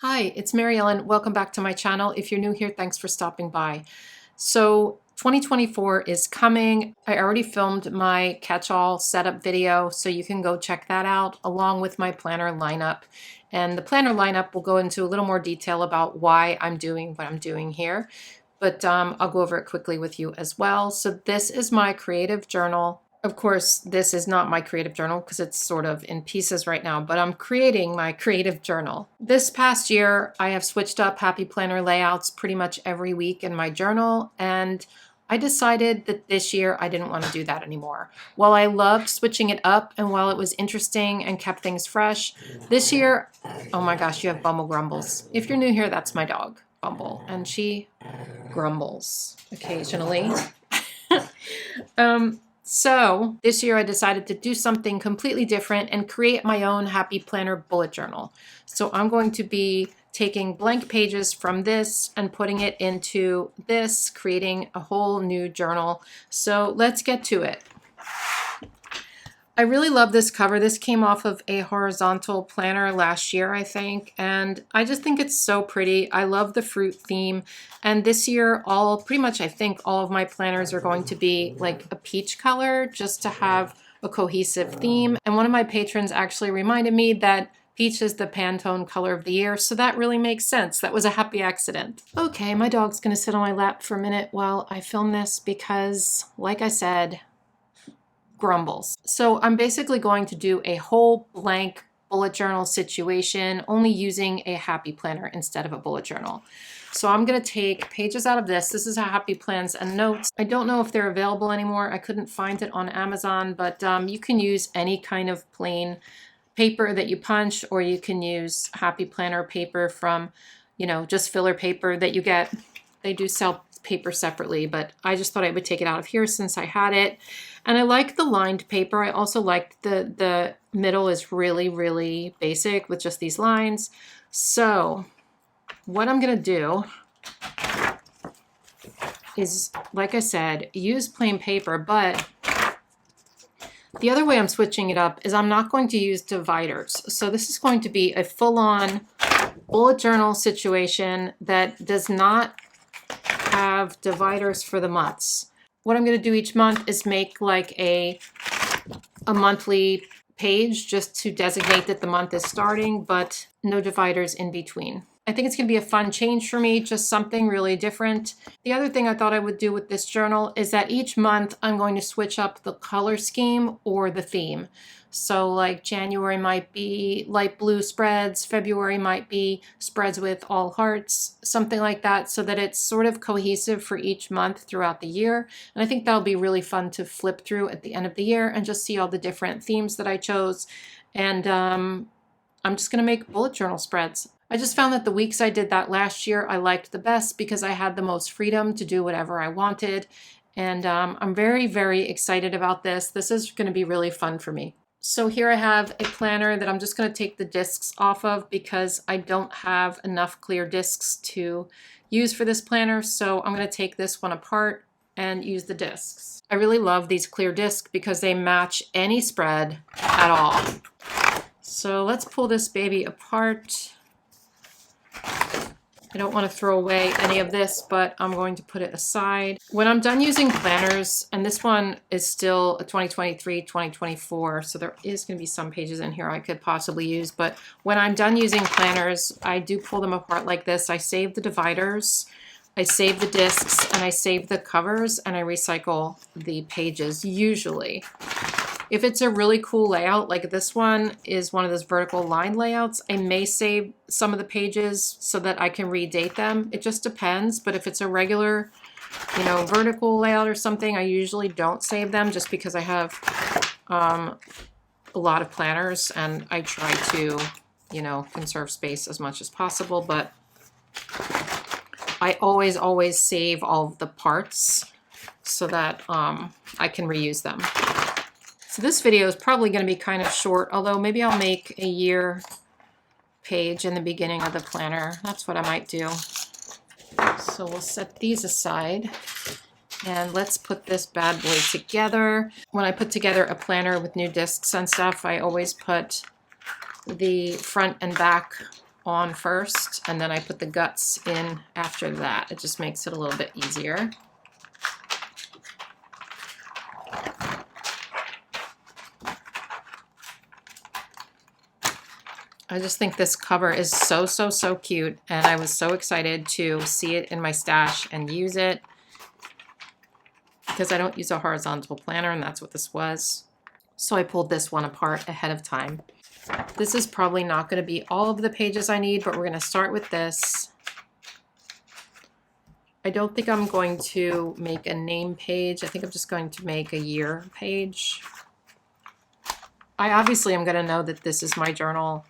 Hi, it's Mary Ellen. Welcome back to my channel. If you're new here, thanks for stopping by. So 2024 is coming. I already filmed my catch-all setup video, so you can go check that out along with my planner lineup. And the planner lineup will go into a little more detail about why I'm doing what I'm doing here, but I'll go over it quickly with you as well. So this is my creative journal. Of course, this is not my creative journal because it's sort of in pieces right now, but I'm creating my creative journal. This past year, I have switched up Happy Planner layouts pretty much every week in my journal, and I decided that this year I didn't want to do that anymore. While I loved switching it up and while it was interesting and kept things fresh, this year, oh my gosh, you have Bumble grumbles. If you're new here, that's my dog, Bumble, and she grumbles occasionally. So this year I decided to do something completely different and create my own Happy Planner bullet journal. So I'm going to be taking blank pages from this and putting it into this, creating a whole new journal. So let's get to it. I really love this cover. This came off of a horizontal planner last year, I think, and I just think it's so pretty. I love the fruit theme, and this year pretty much I think all of my planners are going to be like a peach color just to have a cohesive theme. And one of my patrons actually reminded me that peach is the Pantone color of the year, so that really makes sense. That was a happy accident. Okay, my dog's gonna sit on my lap for a minute while I film this because, like I said, grumbles. So I'm basically going to do a whole blank bullet journal situation, only using a Happy Planner instead of a bullet journal. So I'm going to take pages out of this. This is a Happy Plans and Notes. I don't know if they're available anymore. I couldn't find it on Amazon, but you can use any kind of plain paper that you punch, or you can use Happy Planner paper from, just filler paper that you get. They do sell paper separately, but I just thought I would take it out of here since I had it. And I like the lined paper. I also like the middle is really, really basic with just these lines. So what I'm going to do is, like I said, use plain paper, but the other way I'm switching it up is I'm not going to use dividers. So this is going to be a full-on bullet journal situation that does not have dividers for the months. What I'm going to do each month is make like a monthly page just to designate that the month is starting, but no dividers in between. I think it's going to be a fun change for me, just something really different. The other thing I thought I would do with this journal is that each month I'm going to switch up the color scheme or the theme. So like January might be light blue spreads, February might be spreads with all hearts, something like that, so that it's sort of cohesive for each month throughout the year. And I think that'll be really fun to flip through at the end of the year and just see all the different themes that I chose. And I'm just going to make bullet journal spreads. I just found that the weeks I did that last year I liked the best because I had the most freedom to do whatever I wanted. And I'm very, very excited about this. This is going to be really fun for me. So here I have a planner that I'm just going to take the discs off of because I don't have enough clear discs to use for this planner. So I'm going to take this one apart and use the discs. I really love these clear discs because they match any spread at all. So let's pull this baby apart. I don't want to throw away any of this, but I'm going to put it aside. When I'm done using planners, and this one is still a 2023-2024, so there is going to be some pages in here I could possibly use, but when I'm done using planners, I do pull them apart like this. I save the dividers, I save the discs, and I save the covers, and I recycle the pages usually. If it's a really cool layout, like this one is one of those vertical line layouts, I may save some of the pages so that I can redate them. It just depends, but if it's a regular, vertical layout or something, I usually don't save them just because I have a lot of planners and I try to, conserve space as much as possible, but I always save all of the parts so that I can reuse them. So this video is probably going to be kind of short, although maybe I'll make a year page in the beginning of the planner. That's what I might do. So we'll set these aside and let's put this bad boy together. When I put together a planner with new discs and stuff, I always put the front and back on first, and then I put the guts in after that. It just makes it a little bit easier. I just think this cover is so, so, so cute, and I was so excited to see it in my stash and use it because I don't use a horizontal planner, and that's what this was. So I pulled this one apart ahead of time. This is probably not going to be all of the pages I need, but we're going to start with this. I don't think I'm going to make a name page. I think I'm just going to make a year page. I obviously am going to know that this is my journal,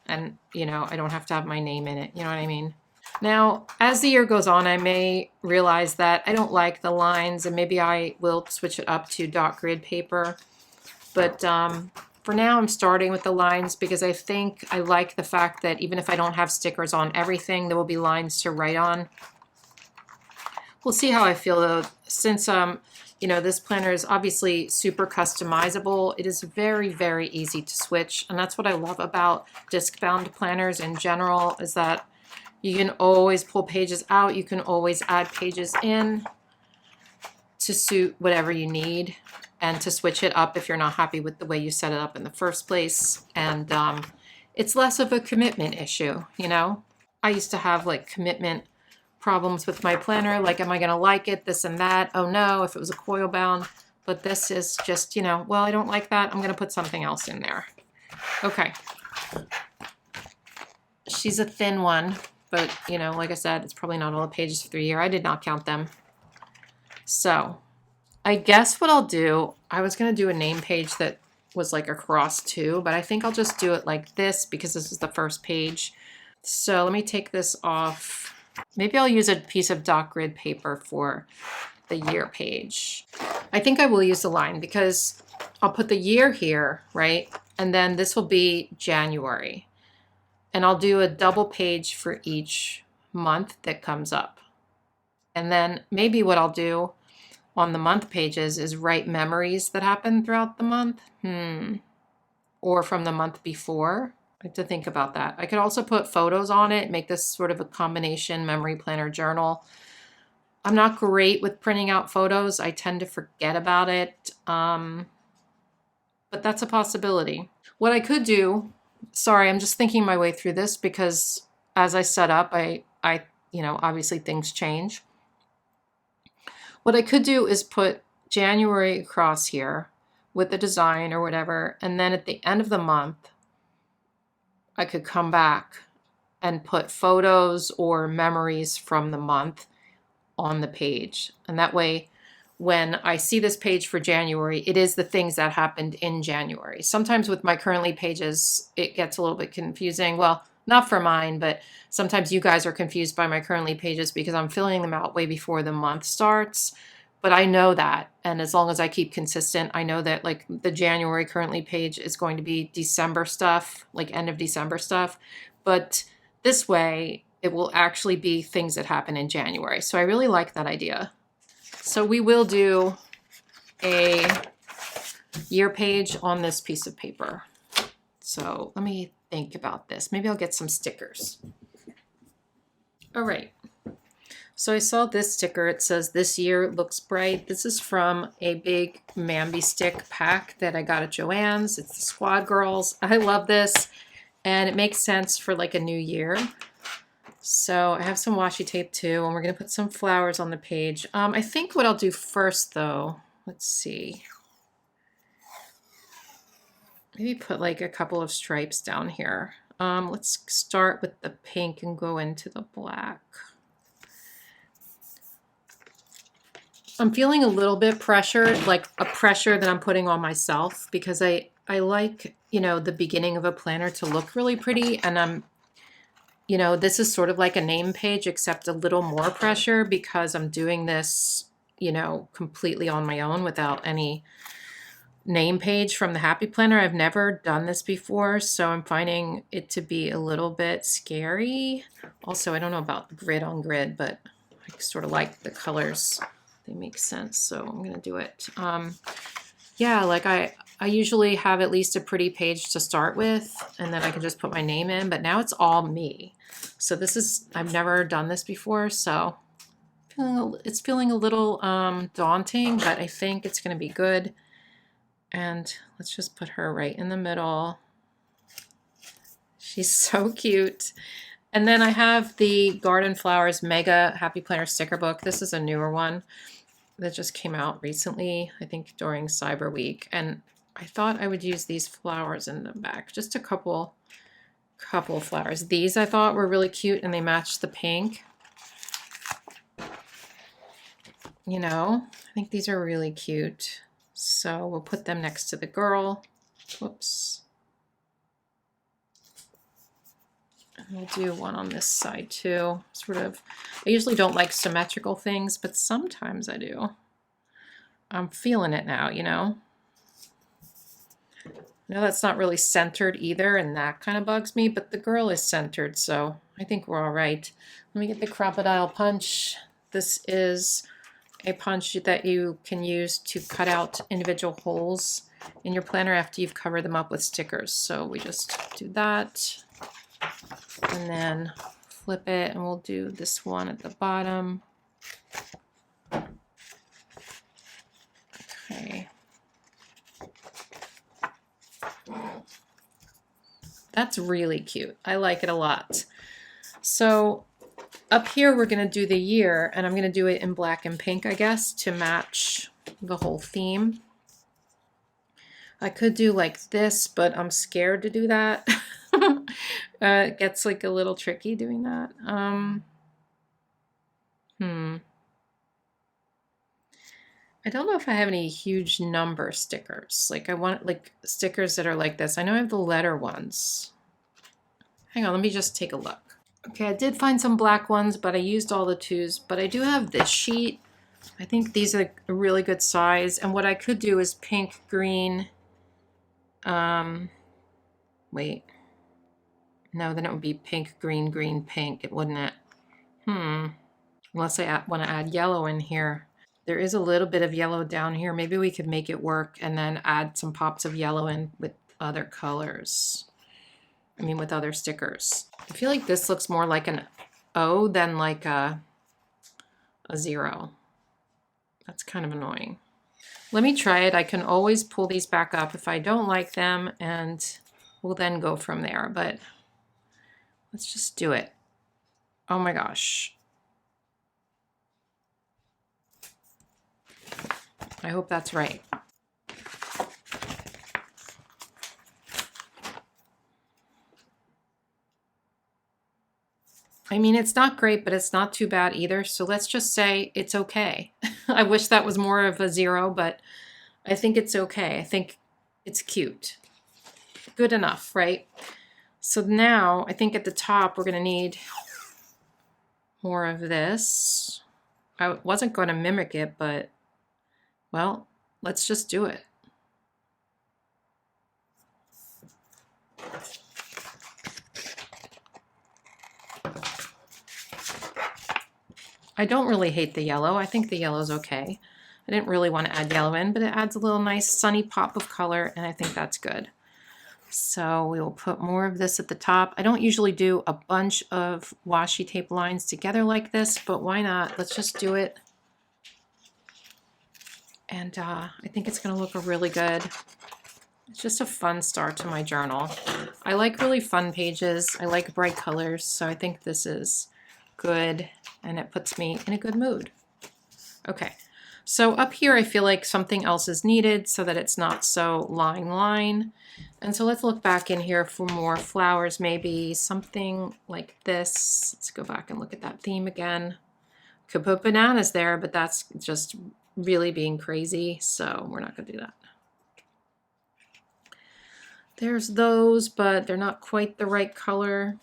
and you know, I don't have to have my name in it. You know what I mean? Now, as the year goes on, I may realize that I don't like the lines, and maybe I will switch it up to dot grid paper. But for now, I'm starting with the lines because I think I like the fact that even if I don't have stickers on everything, there will be lines to write on. We'll see how I feel though, since you know, this planner is obviously super customizable. It is very, very easy to switch, and that's what I love about disc-bound planners in general, is that you can always pull pages out. You can always add pages in to suit whatever you need, and to switch it up if you're not happy with the way you set it up in the first place. And it's less of a commitment issue, you know? I used to have like commitment problems with my planner, like, am I going to like it, this and that? Oh no, if it was a coil bound. But this is just, you know, well, I don't like that. I'm going to put something else in there. Okay. She's a thin one, but you know, like I said, it's probably not all the pages for the year. I did not count them. So I guess what I'll do, I was going to do a name page that was like across two, but I think I'll just do it like this because this is the first page. So let me take this off. Maybe I'll use a piece of dot grid paper for the year page. I think I will use the line because I'll put the year here, right? And then this will be January. And I'll do a double page for each month that comes up. And then maybe what I'll do on the month pages is write memories that happen throughout the month. Or from the month before. I have to think about that. I could also put photos on it, make this sort of a combination memory planner journal. I'm not great with printing out photos. I tend to forget about it. But that's a possibility. What I could do, sorry, I'm just thinking my way through this because as I set up, I you know, obviously things change. What I could do is put January across here with the design or whatever, and then at the end of the month, I could come back and put photos or memories from the month on the page. And that way, when I see this page for January, it is the things that happened in January. Sometimes with my currently pages, it gets a little bit confusing. Well, not for mine, but sometimes you guys are confused by my currently pages because I'm filling them out way before the month starts. But I know that, and as long as I keep consistent, I know that like the January currently page is going to be December stuff, like end of December stuff. But this way, it will actually be things that happen in January. So I really like that idea. So we will do a year page on this piece of paper. So let me think about this. Maybe I'll get some stickers. All right. So I saw this sticker. It says, "This year looks bright." This is from a big Mambi stick pack that I got at Joann's. It's the Squad Girls. I love this, and it makes sense for like a new year. So I have some washi tape too, and we're going to put some flowers on the page. I think what I'll do first though, let's see. Maybe put like a couple of stripes down here. Let's start with the pink and go into the black. I'm feeling a little bit pressured, like a pressure that I'm putting on myself because I like, you know, the beginning of a planner to look really pretty. And you know, this is sort of like a name page, except a little more pressure because I'm doing this, you know, completely on my own without any name page from the Happy Planner. I've never done this before, so I'm finding it to be a little bit scary. Also, I don't know about grid on grid, but I sort of like the colors. They make sense, so I'm gonna do it. Yeah, like I usually have at least a pretty page to start with, and then I can just put my name in, but now it's all me. So this is, I've never done this before, so it's feeling a little daunting, but I think it's going to be good. And let's just put her right in the middle. She's so cute. And then I have the Garden Flowers Mega Happy Planner sticker book. This is a newer one that just came out recently, I think during Cyber Week. And I thought I would use these flowers in the back, just a couple flowers. These I thought were really cute and they matched the pink. You know, I think these are really cute. So we'll put them next to the girl. Whoops. And we'll do one on this side too. Sort of, I usually don't like symmetrical things, but sometimes I do. I'm feeling it now, you know. No, that's not really centered either, and that kind of bugs me, but the girl is centered, so I think we're all right. Let me get the crocodile punch. This is a punch that you can use to cut out individual holes in your planner after you've covered them up with stickers. So we just do that, and then flip it, and we'll do this one at the bottom. Okay. That's really cute. I like it a lot. So up here we're going to do the year, and I'm going to do it in black and pink, I guess, to match the whole theme. I could do like this, but I'm scared to do that. It gets like a little tricky doing that. I don't know if I have any huge number stickers. Like I want like stickers that are like this. I know I have the letter ones. Hang on, let me just take a look. Okay, I did find some black ones, but I used all the 2s. But I do have this sheet. I think these are a really good size. And what I could do is pink, green. Wait. No, then it would be pink, green, green, pink, wouldn't it? Unless I want to add yellow in here. There is a little bit of yellow down here. Maybe we could make it work and then add some pops of yellow in with other colors. I mean, with other stickers. I feel like this looks more like an O than like a 0. That's kind of annoying. Let me try it. I can always pull these back up if I don't like them, and we'll then go from there. But let's just do it. Oh my gosh. I hope that's right. I mean, it's not great, but it's not too bad either. So let's just say it's okay. I wish that was more of a 0, but I think it's okay. I think it's cute. Good enough, right? So now I think at the top, we're going to need more of this. I wasn't going to mimic it, but well, let's just do it. I don't really hate the yellow. I think the yellow's okay. I didn't really want to add yellow in, but it adds a little nice sunny pop of color, and I think that's good. So we will put more of this at the top. I don't usually do a bunch of washi tape lines together like this, but why not? Let's just do it. And I think it's going to look really good. It's just a fun start to my journal. I like really fun pages. I like bright colors, so I think this is good, and it puts me in a good mood. Okay, so up here I feel like something else is needed so that it's not so line. And so let's look back in here for more flowers, maybe something like this. Let's go back and look at that theme again. Could put bananas there, but that's just really being crazy, so we're not going to do that. There's those, but they're not quite the right color.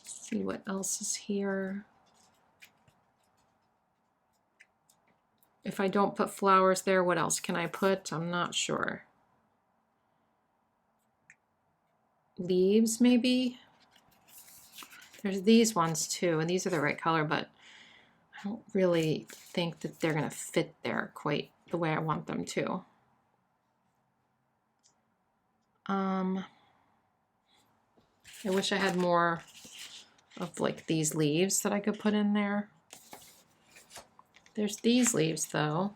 Let's see what else is here. If I don't put flowers there, what else can I put? I'm not sure. Leaves, maybe? There's these ones too, and these are the right color, but I don't really think that they're going to fit there quite the way I want them to. I wish I had more of like these leaves that I could put in there. There's these leaves though.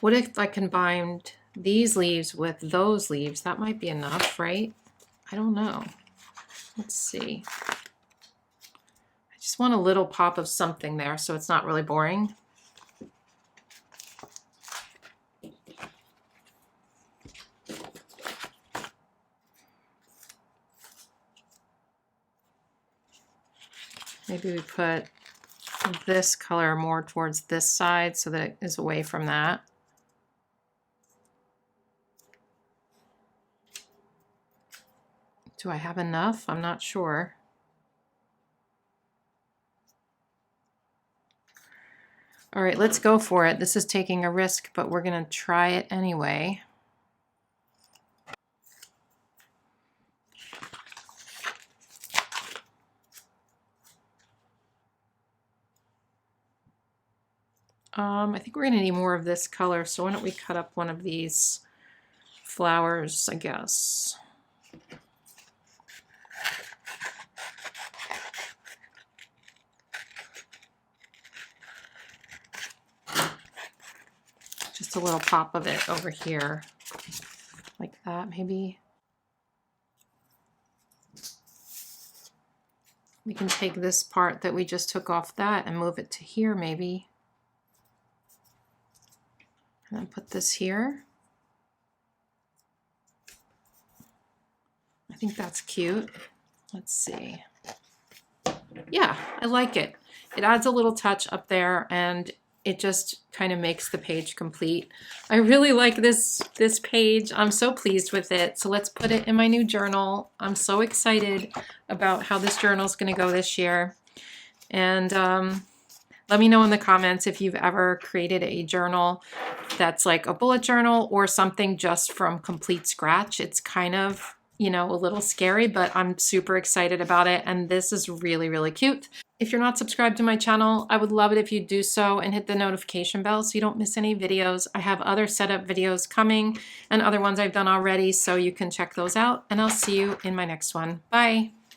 What if I combined these leaves with those leaves? That might be enough, right? I don't know. Let's see. I just want a little pop of something there so it's not really boring. Maybe we put this color more towards this side so that it is away from that. Do I have enough? I'm not sure. All right, let's go for it. This is taking a risk, but we're gonna try it anyway. I think we're gonna need more of this color, so why don't we cut up one of these flowers, I guess. Just a little pop of it over here, like that maybe. We can take this part that we just took off that and move it to here maybe. And then put this here. I think that's cute. Let's see. Yeah, I like it. It adds a little touch up there and it just kind of makes the page complete. I really like this page. I'm so pleased with it. So let's put it in my new journal. I'm so excited about how this journal is going to go this year. And let me know in the comments if you've ever created a journal that's like a bullet journal or something just from complete scratch. It's kind of, you know, a little scary, but I'm super excited about it. And this is really, really cute. If you're not subscribed to my channel, I would love it if you do so and hit the notification bell so you don't miss any videos. I have other setup videos coming and other ones I've done already, so you can check those out. And I'll see you in my next one. Bye.